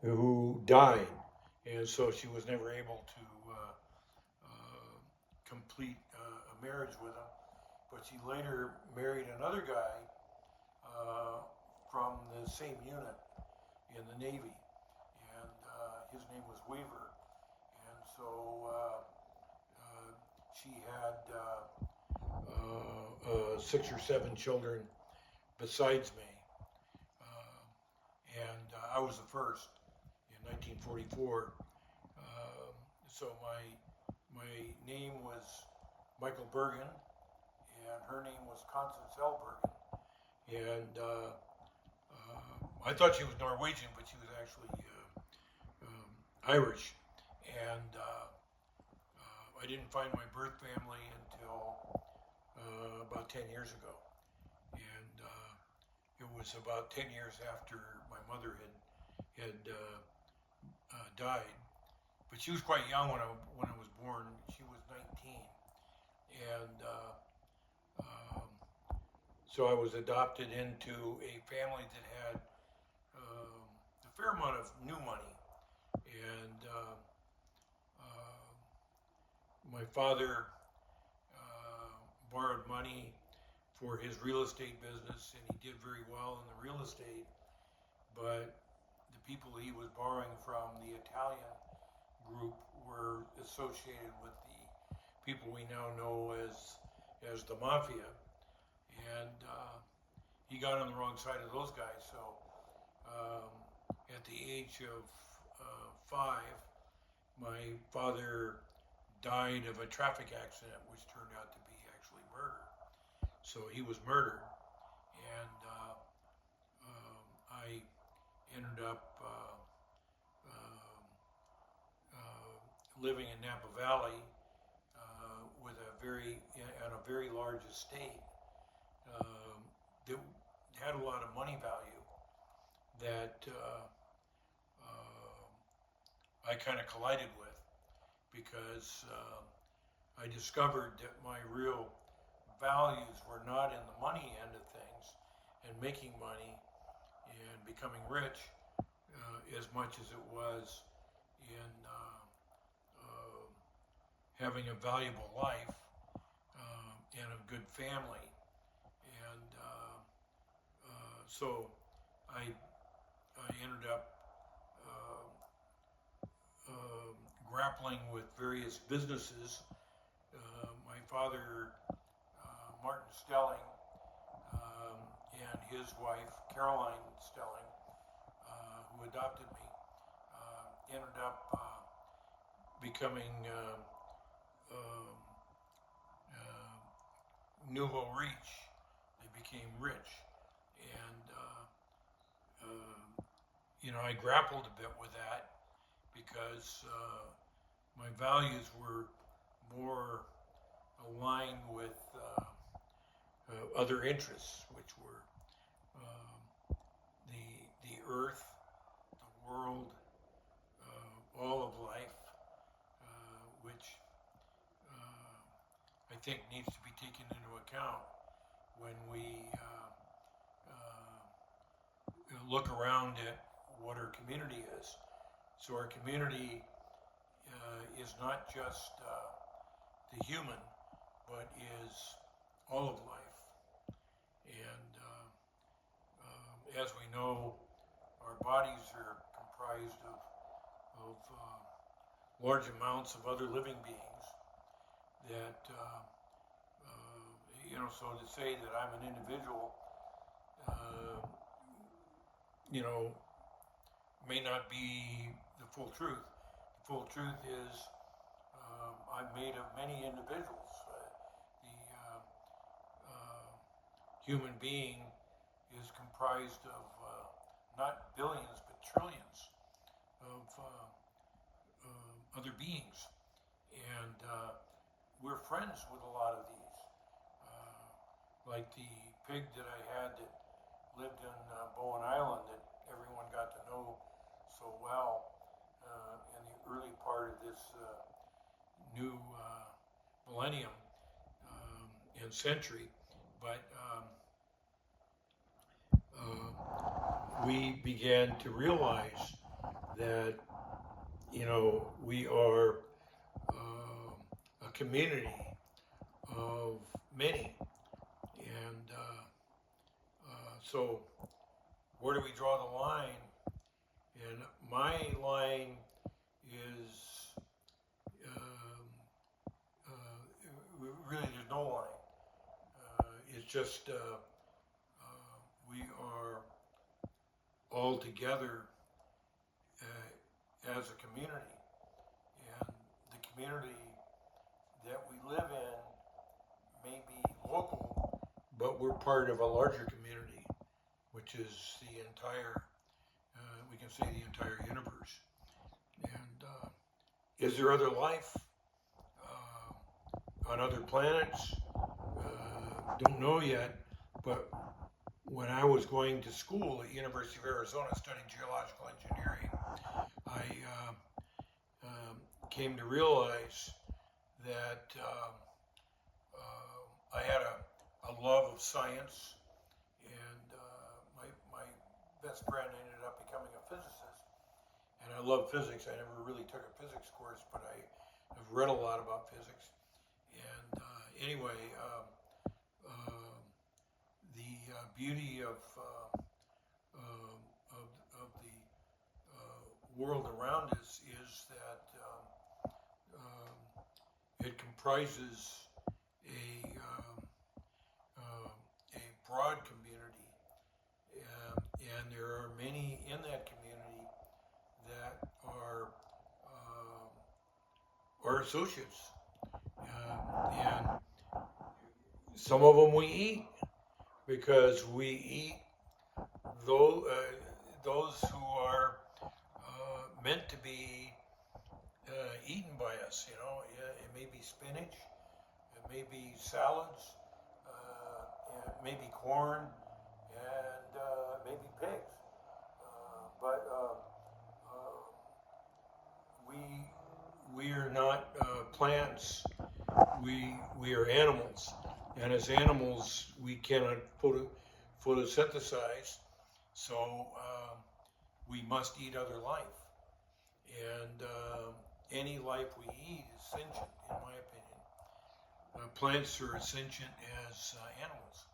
who died, and so she was never able to complete a marriage with him. But she later married another guy uh, from the same unit in the Navy, and his name was Weaver. And so she had 6 or 7 children besides me, and I was the first in 1944. So my name was Michael Bergen, and her name was Constance L. Bergen, and I thought she was Norwegian, but she was actually Irish, and I didn't find my birth family until about 10 years ago, and it was about 10 years after my mother had died. But she was quite young when I was born. She was 19, and so I was adopted into a family that had a fair amount of new money, and my father borrowed money for his real estate business, and he did very well in the real estate. But the people he was borrowing from, the Italian group, were associated with the people we now know as the mafia, and he got on the wrong side of those guys. So at the age of 5, my father died of a traffic accident, which turned out to be actually murder. So he was murdered, and I ended up living in Napa Valley with on a very large estate that had a lot of money value that I kind of collided with, because I discovered that my real values were not in the money end of things and making money and becoming rich as much as it was in having a valuable life and a good family. And so I ended up grappling with various businesses. My father, Martin Stelling, and his wife, Caroline Stelling, who adopted me, ended up becoming nouveau riche. They became rich. And, I grappled a bit with that because my values were more aligned with other interests, which were the earth, the world, all of life, which I think needs to be taken into account when we look around at what our community is. So our community is not just the human, but is all of life. And as we know, our bodies are comprised of large amounts of other living beings that, so to say that I'm an individual, may not be the full truth. The full truth is I'm made of many individuals. The human being is comprised of not billions but trillions of other beings, and we're friends with a lot of these. Like the pig that I had that lived in Bowen Island that everyone got to know so well in the early part of this new millennium and century. But we began to realize that, we are a community of many. And so, where do we draw the line? And my line is really there's no line. It's just we are all together as a community, and the community that we live in may be local, but we're part of a larger community, which is the entire, we can say the entire universe. And is there other life on other planets? Don't know yet, but when I was going to school at University of Arizona studying geological engineering, I came to realize that I had a love of science, and my best friend ended up becoming a physicist, and I love physics. I never really took a physics course, but I've read a lot about physics. And anyway, the beauty of the world around us is that it comprises a broad community, and there are many in that community that are associates, and some of them we eat because we eat those who are meant to be eaten by us. It may be spinach, it may be salads, it may be corn, and it may be pigs. But we are not plants. We are animals, and as animals, we cannot photosynthesize. So we must eat other life, and any life we eat is sentient, in my opinion. Plants are as sentient as animals.